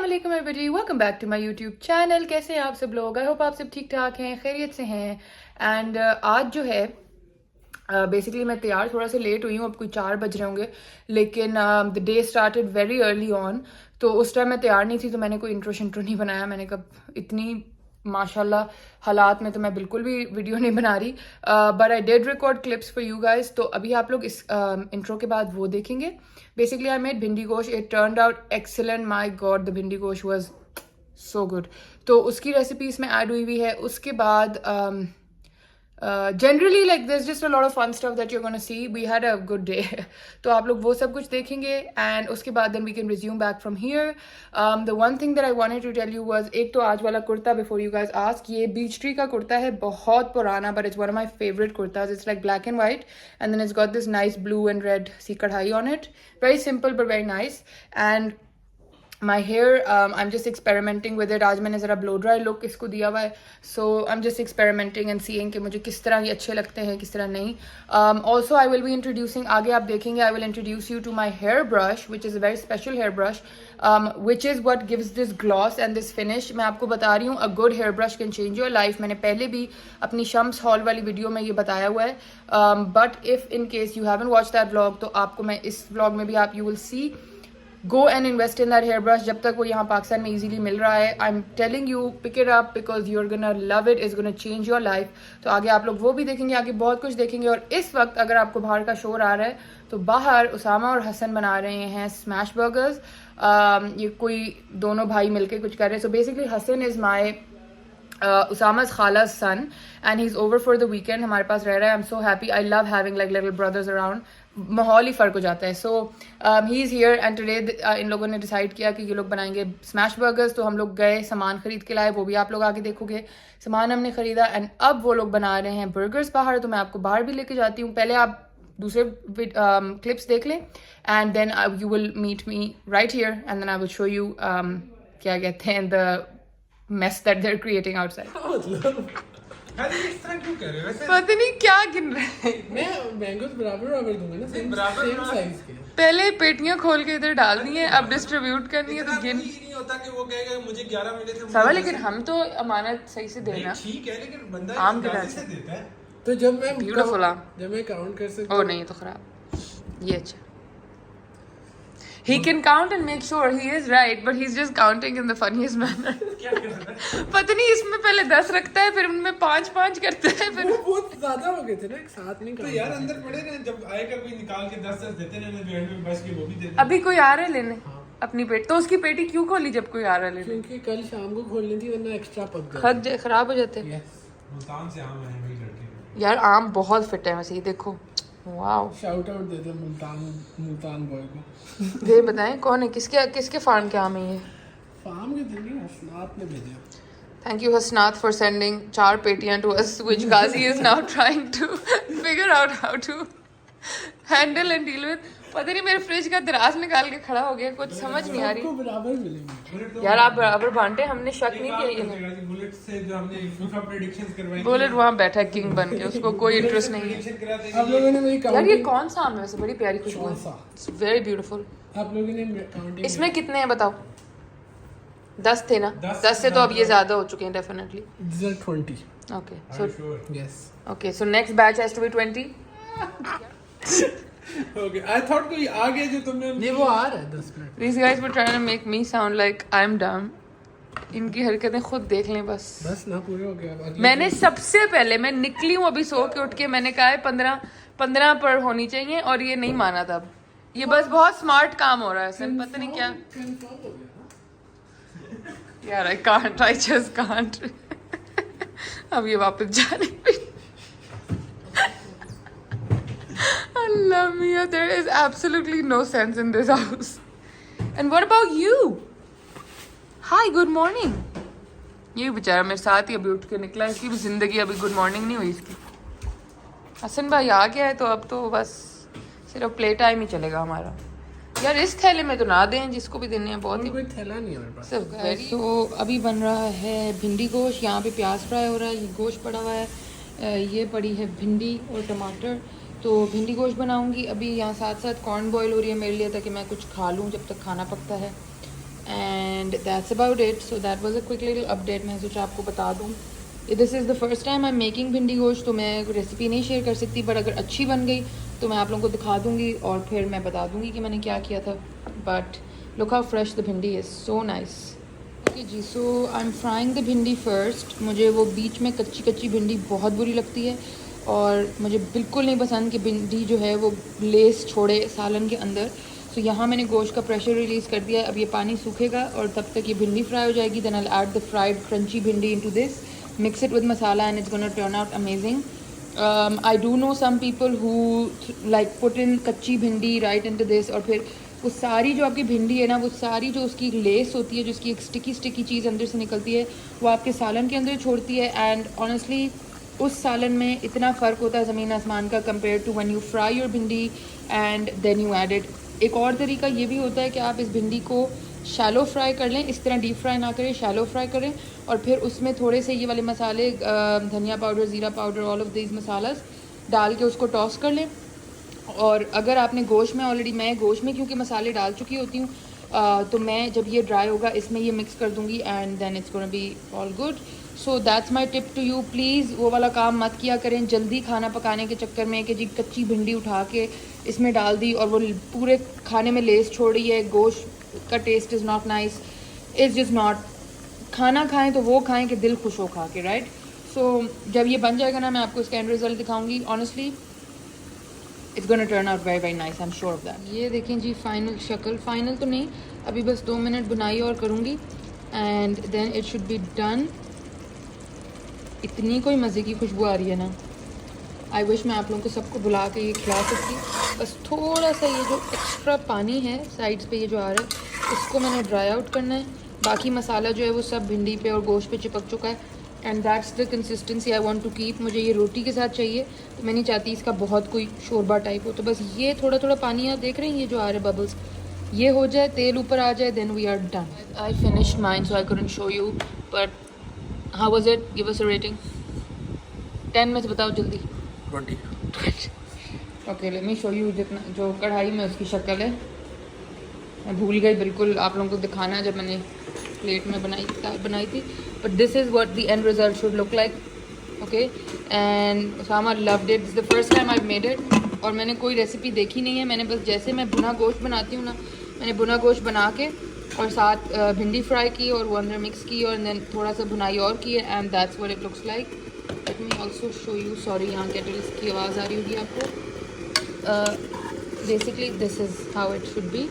अस्सलाम everybody, welcome back to my YouTube channel. कैसे हैं आप सब लोग? आई होप आप सब ठीक ठाक हैं, खैरियत से हैं। एंड आज जो है बेसिकली मैं तैयार थोड़ा सा लेट हुई हूँ, अब कोई 4 बज रहे होंगे, लेकिन the day started very early on. तो उस टाइम मैं तैयार नहीं थी, तो मैंने कोई इंट्रो नहीं बनाया। मैंने कहा इतनी माशाल्लाह हालात में तो मैं बिल्कुल भी वीडियो नहीं बना रही, but I did record clips for you guys. तो अभी आप लोग इस इंट्रो के बाद वो देखेंगे। Basically I made bhindi gosht, it turned out excellent. My god, the bhindi gosht was so good. तो उसकी रेसिपी इसमें ऐड हुई हुई है। उसके बाद generally like this just a lot of fun stuff that you gonna see. We had a good day. तो आप लोग वो सब कुछ देखेंगे एंड उसके बाद then we can resume back from here. The one thing that I wanted to tell you was, एक तो आज वाला kurta, before you guys ask, ये बीच ट्री का कुर्ता है, बहुत पुराना, but it's one of my favourite kurtas. It's like black and white and then it's got this nice blue and red सी kadhai on it. Very simple but very nice. And my hair, I'm just experimenting with it. आज मैंने ज़रा blow dry look इसको दिया हुआ है, so I'm just experimenting and seeing कि मुझे किस तरह ये अच्छे लगते हैं, किस तरह नहीं। Also I will be introducing, आगे आप देखेंगे, I will introduce you to my hair brush, which is a very special hair brush, which is what gives this gloss and this finish. मैं आपको बता रही हूँ, a good hair brush can change your life. मैंने पहले भी अपनी Shams hall वाली वीडियो में ये बताया हुआ है, but if in case you haven't watched that vlog, तो आपको मैं इस vlog में भी आप you will see, go and invest in that hair brush जब तक वो यहाँ पाकिस्तान में easily मिल रहा है। I'm telling you, pick it up because you're gonna love it. It's gonna change your life. तो आगे आप लोग वो भी देखेंगे, आगे बहुत कुछ देखेंगे। और इस वक्त अगर आपको बाहर का शोर आ रहा है, तो बाहर उसामा और हसन बना रहे हैं स्मैश बर्गर्स। ये कोई दोनों भाई मिलके कुछ कर रहे हैं। So basically Hasan is my Usama's khala's son and he's over for the weekend, हमारे पास रह रहा है। I'm so happy. I love having like little brothers around. माहौल ही फ़र्क हो जाता है। So he is here and today इन लोगों ने डिसाइड किया कि ये लोग बनाएंगे स्मैश बर्गर्स। तो हम लोग गए, सामान ख़रीद के लाए, वो भी आप लोग आगे देखोगे। सामान हमने ख़रीदा एंड अब वो लोग बना रहे हैं बर्गर्स बाहर। तो मैं आपको बाहर भी लेके जाती हूँ। पहले आप दूसरे क्लिप्स देख लें and then you will meet me right here and then I will show you क्या कहते हैं the mess that they're creating outside. इस तरह क्यों कर रहे हो? वैसे पता नहीं क्या गिन रहे हैं। मैं मैंगोज बराबर दूंगा ना, सेम साइज के। पहले पेटियां खोल के इधर डाल दी हैं, अब डिस्ट्रीब्यूट करनी है तो गिन नहीं होता कि वो कहेगा मुझे 11 मिले थे सवाल। लेकिन हम तो अमानत सही से देना ठीक है, लेकिन बंदा आम के अंदाजे से देता है। तो जब मैं काउंट कर सकता ओ नहीं तो खराब। ये अच्छा, he can count and make sure he is right, but he's just counting in the funniest manner. क्या कर रहा है? पता नहीं, इसमें पहले 10 रखता है, फिर उनमें 5 करता है, फिर वो बहुत ज्यादा हो गए थे ना, एक साथ नहीं। तो यार अंदर पड़े ना, जब आएगा कोई निकाल के 10 देते ना, जो में बच के वो भी दे देते। अभी कोई आ रहा है लेने अपनी पेटी, तो उसकी पेटी क्यों खोली जब कोई आ रहा है लेने? क्योंकि कल शाम को खोलनी थी, वरना एक्स्ट्रा पक जाता, खराब हो जाते हैं। मुल्तान से आम है मेरी लड़की। यार आम बहुत फिट है वैसे, ये देखो। वाओ, शाउट आउट दे दे मुल्तान बॉय को। ये बताएं कौन है, किसके फार्म के आम है ये? फार्म के दिन नहीं, हसनात ने भेजा। Thank you Hasnath for sending 4 पेटियां to us, which Ghazi is now trying to figure out how to handle and deal with. पता नहीं मेरे फ्रिज का दराज निकाल के खड़ा हो गया, कुछ समझ नहीं आ रही। बराबर मिलेंगे यार आप बराबर बांटे, हमने शक नहीं किया ये। बुलेट से जो हमने फीफा प्रेडिक्शंस करवाई, बुलेट वहाँ बैठा है किंग बन के, उसको कोई इंटरेस्ट नहीं है। आप लोगों ने मेरी यार ये कौन सा आम है वैसे? बड़ी प्यारी खुशबू है, इट्स वेरी ब्यूटीफुल। आप लोगों ने काउंटिंग इसमें कितने हैं बताओ? 10 थे ना? 10 से तो अब ये ज्यादा हो चुके हैं definitely. 20 okay so yes okay so next batch has to be 20। Okay, I thought कोई आ गया जो तुमने ये वो आ रहा है 10 minute. These guys were trying to make me sound like I'm dumb. इनकी हरकतें खुद देख लें बस ना पूरे हो गया। मैंने सबसे पहले, मैं निकली हूँ अभी सो के उठ के, मैंने कहा है 15 पर होनी चाहिए और ये नहीं माना तब। ये बस बहुत स्मार्ट काम हो रहा है सर, पता नहीं क्या यार। I can't, I just can't. अब ये वापस जाने पे Allah mia, there is absolutely no sense in this house. And what about you? Hi, good morning. ये बेचारा मेरे साथ ही अभी उठ के निकला, इसकी भी जिंदगी अभी गुड मॉर्निंग नहीं हुई इसकी। हसन भाई आ गया है तो अब तो बस सिर्फ प्ले टाइम ही चलेगा हमारा। यार इस थैले में तो ना दें, जिसको भी देने हैं बहुत ही। कोई थैला नहीं है मेरे पास। तो अभी बन रहा है भिंडी गोश्त, यहाँ पे प्याज फ्राई हो रहा है, ये गोश्त पड़ा हुआ है, ये पड़ी है भिंडी और टमाटर। तो भिंडी गोश्त बनाऊंगी अभी, यहाँ साथ साथ कॉर्न बॉयल हो रही है मेरे लिए, ताकि मैं कुछ खा लूँ जब तक खाना पकता है। And and that's about it. So that was a quick little update. मैं सोचा आपको बता दूँ. This is the first time I am making भिंडी गोश्त, तो मैं रेसिपी नहीं शेयर कर सकती, बट अगर अच्छी बन गई तो मैं आप लोगों को दिखा दूँगी और फिर मैं बता दूँगी कि मैंने क्या किया था. But look how fresh the bhindi is, so nice. Okay ji, so I am frying the bhindi first. मुझे वो बीच में कच्ची कच्ची भिंडी बहुत बुरी लगती है और मुझे बिल्कुल नहीं पसंद कि भिंडी जो है वो लेस छोड़े सालन के अंदर. तो यहाँ मैंने गोश्त का प्रेशर रिलीज़ कर दिया है. अब ये पानी सूखेगा और तब तक ये भिंडी फ्राई हो जाएगी. Then I add the fried crunchy bhindi into this, mix it with masala and it's going to turn out amazing. I do know some people who like put in कच्ची भिंडी right into this, और फिर वो सारी जो आपकी भिंडी है ना, वो सारी जो उसकी लेस होती है, जो उसकी एक स्टिकी चीज़ अंदर से निकलती है, वो आपके सालन के अंदर छोड़ती है. एंड ऑनेस्टली उस सालन में इतना फ़र्क होता है ज़मीन आसमान का compare to when you fry your bhindi and then you add it. एक और तरीका ये भी होता है कि आप इस भिंडी को शैलो फ्राई कर लें, इस तरह डीप फ्राई ना करें, शैलो फ्राई करें, और फिर उसमें थोड़े से ये वाले मसाले, धनिया पाउडर, ज़ीरा powder, all of these masalas डाल के उसको टॉस कर लें. और अगर आपने गोश्त में ऑलरेडी, मैं गोश्त में क्योंकि मसाले डाल चुकी होती हूँ, तो मैं जब ये ड्राई होगा इसमें ये मिक्स कर दूँगी and then it's gonna be all good. So that's my tip to you. Please वो वाला काम मत किया करें जल्दी खाना पकाने के चक्कर में कि जी कच्ची भिंडी उठा के इसमें डाल दी और वो पूरे खाने में लेस छोड़ रही है. गोश्त का taste is not nice, is just not. खाना खाएं तो वो खाएं कि दिल खुश हो खा के, राइट. सो जब ये बन जाएगा ना, मैं आपको इसका एंड रिजल्ट दिखाऊंगी. Honestly it's gonna turn out very very nice, I am sure of that. ये देखें जी फाइनल शक्ल. फाइनल तो नहीं, अभी बस 2 मिनट बुनाई और करूँगी and then it should be done. इतनी कोई मज़े की खुशबू आ रही है ना, आई विश मैं आप लोगों को सबको बुला के ये खिला सकती. बस थोड़ा सा ये जो एक्स्ट्रा पानी है साइड्स पे ये जो आ रहा है, इसको मैंने ड्राई आउट करना है. बाकी मसाला जो है वो सब भिंडी पे और गोश्त पे चिपक चुका है. And that's the consistency I want to keep. मुझे ये रोटी के साथ चाहिए, तो मैं नहीं चाहती इसका बहुत कोई शोरबा टाइप हो. तो बस ये थोड़ा थोड़ा पानी आप देख रहे हैं ये जो आ रहा है बबल्स, ये हो जाए, तेल ऊपर आ जाए, then we are done. I finished mine so I couldn't show you, but how was it? Give us a rating 10 में से बताओ जल्दी. 20. Okay, let me show you. जितना जो कढ़ाई में उसकी शक्ल है, मैं भूल गई बिल्कुल आप लोगों को दिखाना जब मैंने प्लेट में बनाई थी. But this is what the end result should look like. Okay, and Sama loved it. This the first time I made it. और मैंने कोई रेसिपी देखी नहीं है. मैंने बस जैसे मैं भुना गोश्त बनाती हूँ ना, मैंने भुना गोश्त बना के और साथ भिंडी फ्राई की और वो अंदर मिक्स की और देन थोड़ा सा भुनाई और की है. And that's what it looks like. Let me also show you. Sorry, यहाँ केटल्स की आवाज़ आ रही होगी आपको. Basically this is how it should B.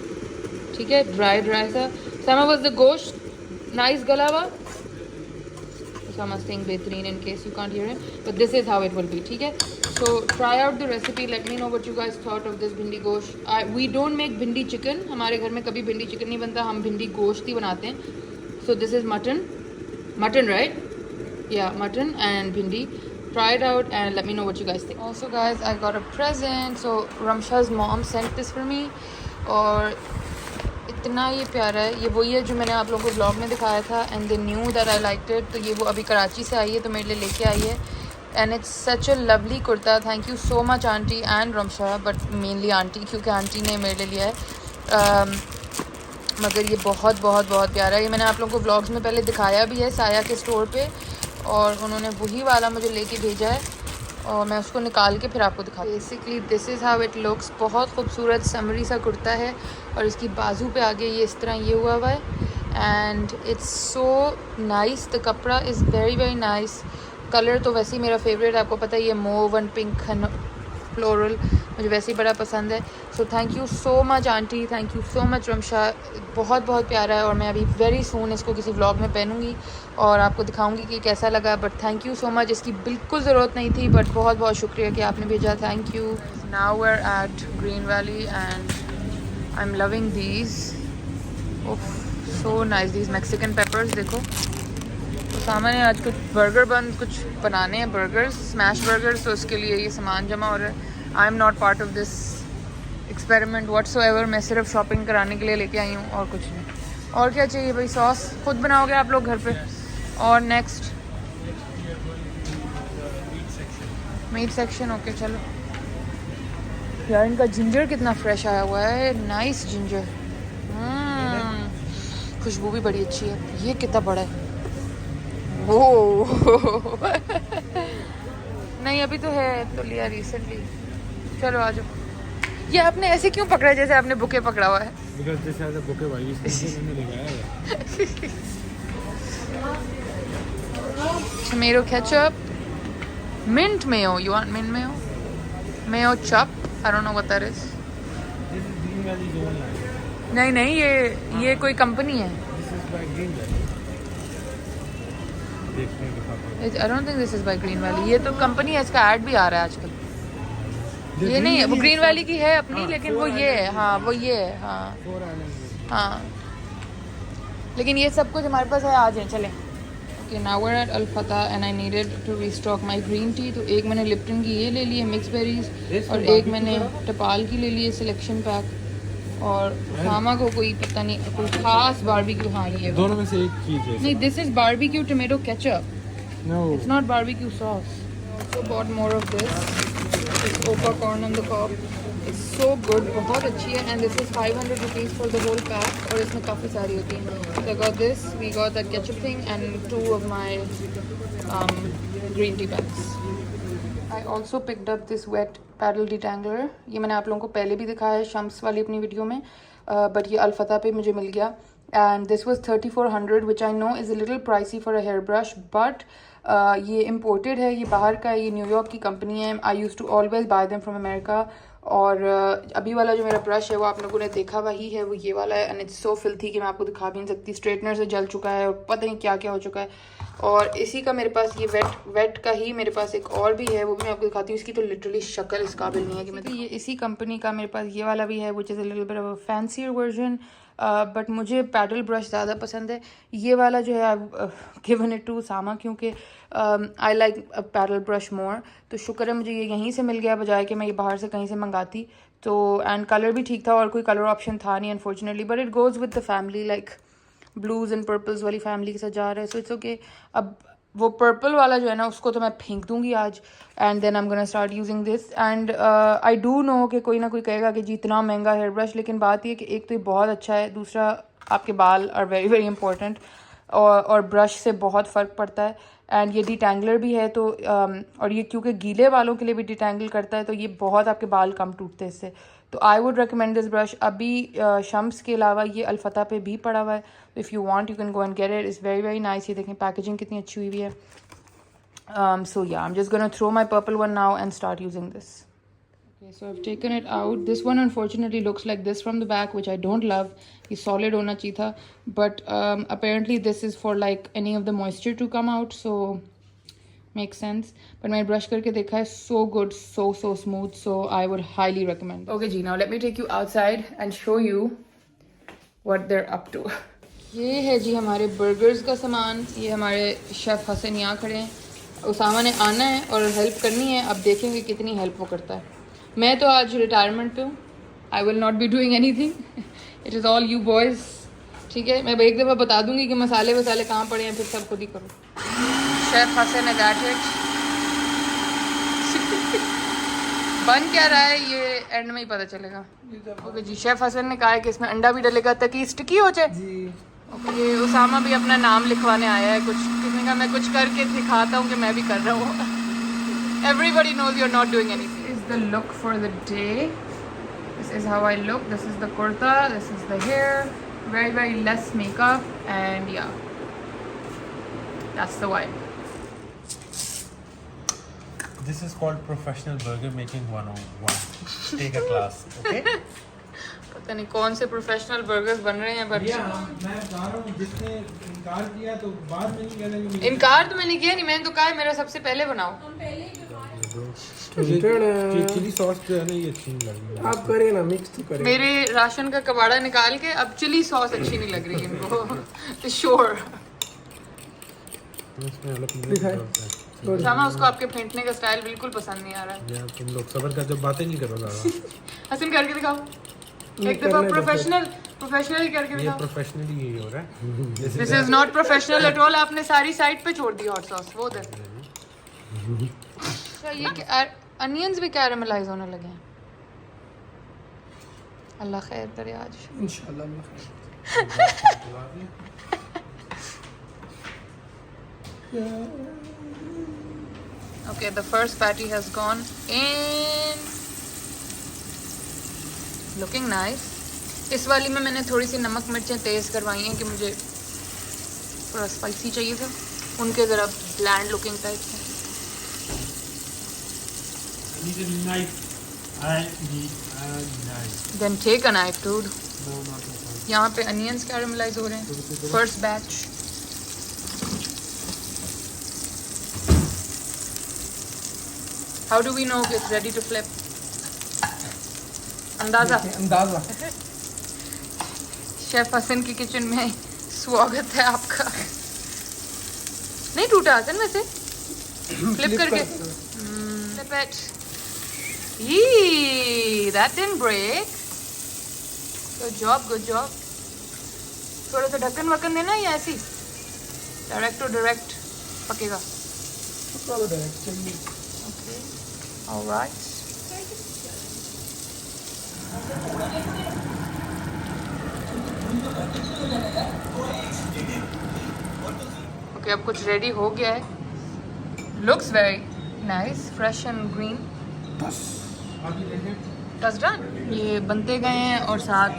ठीक है, ड्राई सा. सामा वाज द गोश्त नाइस गला हुआ. Sama saying बेहतरीन in case you can't hear him, but this is how it will be. ठीक है, so try out the recipe. Let me know what you guys thought of this भिंडी गोश्त. We don't make भिंडी chicken. हमारे घर में कभी भिंडी चिकन नहीं बनता, हम भिंडी गोश्त ही बनाते हैं. So this is mutton, right? Yeah, mutton and भिंडी. Try it out and let me know what you guys think. Also guys, I got a present. So Ramsha's mom sent this for me. और इतना ये प्यारा है. ये वही है जो मैंने आप लोगों को व्लॉग में दिखाया था and they knew that I liked it. तो ये वो अभी कराची से आई है, तो मेरे लिए लेके आई है. And it's such a lovely kurta. Thank you so much aunty and Ramsha, but mainly aunty क्योंकि आंटी ने मेरे लिए लिया है. मगर ये बहुत बहुत बहुत प्यारा है. ये मैंने आप लोगों को व्लॉग्स में पहले दिखाया भी है साया के स्टोर पे, और उन्होंने वही वाला मुझे लेके भेजा है और मैं उसको निकाल के फिर आपको दिखा. Basically this is how it looks. बहुत खूबसूरत समरी सा कुर्ता है और इसकी बाजू पे आगे ये इस तरह ये हुआ है. And it's so nice. The kapda is very very nice. Colour तो वैसे ही मेरा फेवरेट है, आपको पता है ये मोव एंड पिंक फ्लोरल मुझे वैसे ही बड़ा पसंद है. So thank you so much aunty, thank you so much Ramsha. बहुत बहुत प्यारा है और मैं अभी वेरी सून इसको किसी व्लॉग में पहनूंगी और आपको दिखाऊंगी कि कैसा लगा. But thank you so much. इसकी बिल्कुल ज़रूरत नहीं थी, बट बहुत बहुत शुक्रिया कि आपने भेजा. Thank you. Now we are at Green Valley and I am loving these. Oh so nice. These Mexican peppers देखो. तो सामने आज कुछ बर्गर कुछ बनाने हैं, बर्गर्स, स्मैश बर्गर्स. तो उसके लिए ये सामान जमा हो रहा है. I am not part of this experiment whatsoever. मैं सिर्फ शॉपिंग कराने के लिए लेके आई हूँ और कुछ नहीं. और क्या चाहिए भाई? सॉस खुद बनाओगे आप लोग घर पे. और नेक्स्ट मीट सेक्शन. ओके चलो. यार इनका जिंजर कितना फ्रेश आया हुआ है. Nice ginger. खुशबू भी बड़ी अच्छी है। ये कितना बड़ा है वो नहीं अभी तो है, तो लिया रिसेंटली। चलो आ जाओ। ये आपने ऐसे क्यों पकड़ा है जैसे आपने बुके पकड़ा हुआ है? Because this has a bouquet wise मैंने लगाया है। Tomato ketchup, mint mayo. You want mint mayo? Mayo chop. I don't know what that is. This is green valley zone है। नहीं नहीं ये कोई कंपनी है। This is by green valley. देखते हैं दिखाता I don't think this is by Green Valley. ये तो कंपनी है, इसका ऐड भी आ रहा है आजकल। ये नहीं है, वो ग्रीन वैली की है अपनी, लेकिन वो ये है। हाँ वो ये है। हाँ हाँ, लेकिन ये सब कुछ हमारे पास है। आ जाए चलें। Okay, now we are at Al Fatah and I needed to restock my green tea. तो एक मैंने लिप्टन की ये ले ली है मिक्स बेरीज, और एक मैंने टपाल की ले ली है सिलेक्शन पैक। और मामा को कोई पता नहीं कोई खास बारबेक्यू। हाँ ये दोनों में से एक चीज है। नहीं, this is barbecue tomato ketchup, no it's not barbecue sauce. So bought more of this opa corn on the cob. It's so good, बहुत अच्छी है। And this is 500 rupees for the whole pack, और इसमें काफ़ी सारी होती हैं। So I got this, we got that ketchup thing and 2 of my green tea bags. I also picked up this wet paddle detangler. ये मैंने आप लोगों को पहले भी दिखाया है शम्स वाली अपनी वीडियो में, but ये अल-फतह पे मुझे मिल गया। And this was 3400, which I know is a little pricey for a hairbrush, but ये imported है, ये बाहर का है, ये न्यूयॉर्क की कंपनी है। I used to always buy them from America. और अभी वाला जो मेरा ब्रश है वो आप लोगों ने देखा वही है, वो ये वाला है। एंड इट्स सो फिल्थी कि मैं आपको दिखा भी नहीं सकती। स्ट्रेटनर से जल चुका है और पता नहीं क्या क्या हो चुका है। और इसी का मेरे पास ये वेट का ही मेरे पास एक और भी है, वो भी मैं आपको दिखाती हूँ। इसकी तो लिटरली शक्ल इस काबिल नहीं है कि मैं ये इसी कंपनी का मेरे पास ये वाला भी है, which is a little bit of a fancier version. But मुझे पैडल ब्रश ज़्यादा पसंद है। ये वाला जो है आई गिवन इट टू सामा, क्योंकि आई लाइक पैडल ब्रश मोर। तो शुक्र है मुझे ये यहीं से मिल गया, बजाय कि मैं ये बाहर से कहीं से मंगाती। तो एंड कलर भी ठीक था, और कोई कलर ऑप्शन था नहीं unfortunately, but it goes with the family, like blues and purples वाली फैमिली के साथ जा रहा है। So it's okay. अब वो पर्पल वाला जो है ना उसको तो मैं फेंक दूंगी आज, and then I am gonna start using this. And I do know कि कोई ना कोई कहेगा कि जी इतना महंगा हेयर ब्रश, लेकिन बात ये कि एक तो ये बहुत अच्छा है, दूसरा आपके बाल आर वेरी वेरी इंपॉर्टेंट, और ब्रश से बहुत फ़र्क पड़ता है। एंड ये डिटेंगलर भी है, तो और ये क्योंकि गीले बालों के लिए भी डिटेंगल करता है, तो ये बहुत आपके बाल कम टूटते हैं इससे। तो I would recommend this brush. अभी शम्स के अलावा ये अल-फतह पे भी पड़ा हुआ है, तो if you want you can go and get it. Is very very nice. ये देखें पैकेजिंग कितनी अच्छी हुई है। So yeah I am just gonna throw my purple one now and start using this. Okay, so I've taken it out. This one unfortunately looks like this from the back, which I don't love. ये solid होना चाहिए था, but apparently this is for like any of the moisture to come out, so makes sense. But मैंने brush करके देखा है, so good, so smooth, so I would highly recommend. Okay ji, now let me take you outside and show you what they're up to. ये है जी हमारे burgers का सामान। ये हमारे शेफ हसन यहाँ खड़े हैं। उसामा ने आना है और हेल्प करनी है। अब देखेंगे कितनी हेल्प वो करता है। मैं तो आज रिटायरमेंट पे हूँ। I will not be doing anything, it is all you boys. ठीक है, मैं एक दफ़ा बता दूंगी कि मसाले वसाले कहाँ पड़े हैं, फिर सब खुद ही करो। शेफ हसन है दैट इट। बन क्या रहा है ये एंड में ही पता चलेगा। ओके जी, शेफ हसन ने कहा है कि इसमें अंडा भी डलेगा ताकि स्टिकी हो जाए जी। ओके, उसामा भी अपना नाम लिखवाने आया है कुछ। किसी का मैं कुछ करके दिखाता हूँ कि मैं भी कर रहा हूँ। Everybody knows you're not doing anything. This is the look for the day. This is how I look. This is the kurta. This is the hair. Very very less makeup, and yeah, that's the vibe. This is called professional burger making 101. Take a class, okay? पता नहीं कौन से professional burgers बन रहे हैं, but मैं बता रहा हूँ जिसने इनकार किया तो बाद में नहीं कहना कि इनकार तो मैंने किया नहीं। मैंने तो कहा है मेरा सबसे पहले बनाओ। चिली सॉस जो है ना ये अच्छी नहीं लग रही। आप करें ना, मिक्स तो करें। मेरे राशन का कबाड़ा निकाल के अब चिली सॉस अच्छी नहीं लग रही इनको। श्योर शामा, उसको आपके फेंटने का स्टाइल बिल्कुल पसंद नहीं आ रहा है। यार तुम लोग सब्र कर, जब बातें नहीं करो ज़्यादा। हसन करके दिखाओ एक दफा। प्रोफेशनल करके दिखाओ। ये प्रोफेशनली यही हो रहा है। This is not professional at all. आपने सारी साइड पे छोड़ दी हॉट सॉस। वो देख, ये अनियंस भी कैरेमलाइज होने लगे हैं। अल्लाह खैर करे आज इंशाल्लाह। Okay, the first patty has gone in. Looking nice. इस वाली में मैंने थोड़ी सी नमक मिर्चें तेज़ करवाई हैं कि मुझे थोड़ा स्पाइसी चाहिए था. उनके ज़रा ब्लैंड लुकिंग टाइप थे. I need a knife. I need a knife. Then take a knife, dude. No, not a knife. यहाँ पे अनियंस कैरमलाइज हो रहे हैं. First batch. How do we know if it's ready to flip? अंदाजा. Chef Hasan की kitchen में स्वागत है आपका. नहीं टूटा हसन वैसे. फ्लिप करके. Flip it. Yee, that didn't break. Good job, good job. थोड़ा सा ढक्कन वक्कन देना या ऐसी? डायरेक्ट टू डायरेक्ट पकेगा. Okay. All right. Okay, अब कुछ रेडी हो गया है. Looks very nice, fresh and green. That's done. ये बनते गए हैं और साथ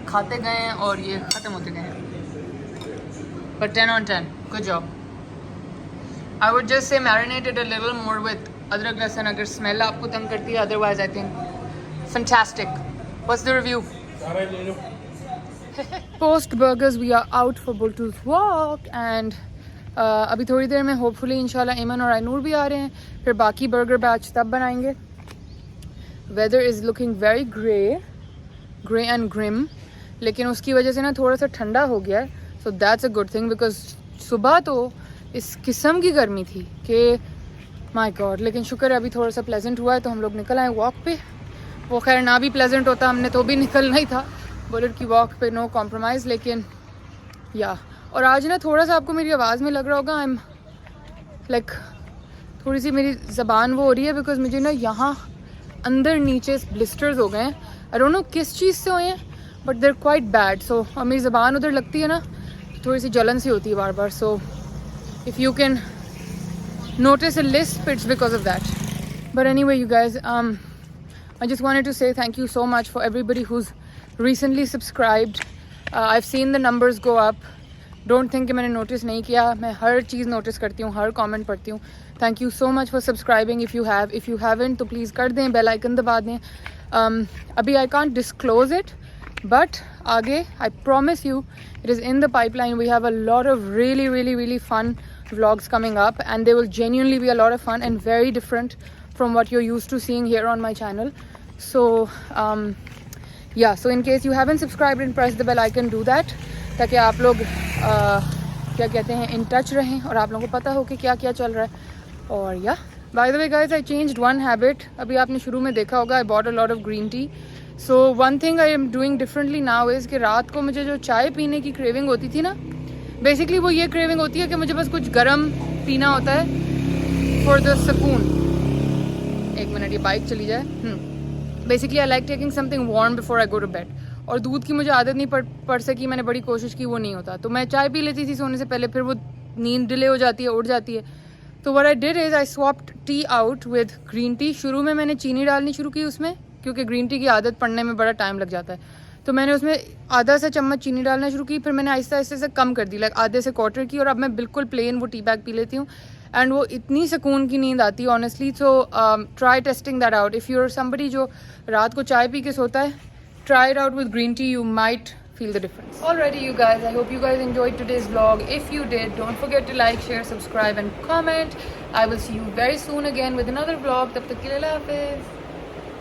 खाते गए हैं और ये ख़त्म होते गए हैं. But 10 on 10. Good job. I would just say marinate it a little more with अदरक लहसुन अगर स्मेल आपको तंग करती है. Otherwise, I think fantastic. What's the review? Post burgers, we are out for Bultu's walk and अभी थोड़ी देर में होपफुली इंशाल्लाह इमन और आइनूर भी आ रहे हैं. फिर बाकी बर्गर बैच तब बनाएंगे. Weather is looking very grey and grim, लेकिन उसकी वजह से ना थोड़ा सा ठंडा हो गया है. So that's a good thing because सुबह तो इस किस्म की गर्मी थी कि माय गॉड. लेकिन शुक्र है अभी थोड़ा सा प्लेजेंट हुआ है तो हम लोग निकल आए वॉक पे. वो खैर ना भी प्लेजेंट होता हमने तो भी निकलना ही था. बुलेट की वॉक पे नो कॉम्प्रोमाइज़. लेकिन या और आज ना थोड़ा सा आपको मेरी आवाज़ में लग रहा होगा आई एम लाइक थोड़ी सी मेरी ज़बान वो हो रही है बिकॉज मुझे ना यहाँ अंदर नीचे ब्लिस्टर्स हो गए हैं. आई डोंट नो किस चीज़ से हुए हैं बट देर क्वाइट बैड. सो और मेरी ज़बान उधर लगती है ना थोड़ी सी जलन सी होती है बार बार. So if you can notice a lisp, it's because of that. But anyway, you guys, I just wanted to say thank you so much for everybody who's recently subscribed. I've seen the numbers go up. Don't think कि मैंने notice नहीं किया. मैं हर चीज़ notice करती हूँ, हर comment पढ़ती हूँ. Thank you so much for subscribing if you have. If you haven't, तो please कर दें, bell icon दबा दें. अभी I can't disclose it, but आगे I promise you it is in the pipeline. We have a lot of really fun vlogs coming up and they will genuinely be a lot of fun and very different from what you're used to seeing here on my channel. So yeah, so in case you haven't subscribed and press the bell icon, do that ताकि आप लोग क्या कहते हैं in touch रहें और आप लोगों को पता हो कि क्या क्या चल रहा है. और yeah, by the way guys, I changed one habit. अभी आपने शुरू में देखा होगा I bought a lot of green tea. So one thing I am doing differently now is कि रात को मुझे जो चाय पीने की craving होती थी ना, बेसिकली वो ये क्रेविंग होती है कि मुझे बस कुछ गर्म पीना होता है फॉर द सुकून. एक मिनट ये बाइक चली जाए. Basically I like taking something warm before I go to bed. और दूध की मुझे आदत नहीं पड़ सकी. मैंने बड़ी कोशिश की, वो नहीं होता. तो मैं चाय पी लेती थी सोने से पहले, फिर वो नींद डिले हो जाती है, उठ जाती है. तो what I did is I swapped T out with green T. शुरू में मैंने चीनी डालनी शुरू की उसमें क्योंकि ग्रीन टी की आदत पड़ने में बड़ा टाइम लग जाता है. तो मैंने उसमें आधा सा चम्मच चीनी डालना शुरू की. फिर मैंने आहिस्ता आहिस्ता से कम कर दी, लाइक आधे से क्वार्टर की. और अब मैं बिल्कुल प्लेन वो टी बैग पी लेती हूँ एंड वो इतनी सुकून की नींद आती है honestly. So try testing that out. If you are somebody जो रात को चाय पी के सोता है, try it out with green tea. You might feel the difference. Alrighty you guys, I hope you guys enjoyed today's vlog. If you did, don't forget to like, share, subscribe and comment. I will see you very soon again with another vlog. Tab tak ke liye Allah Hafiz.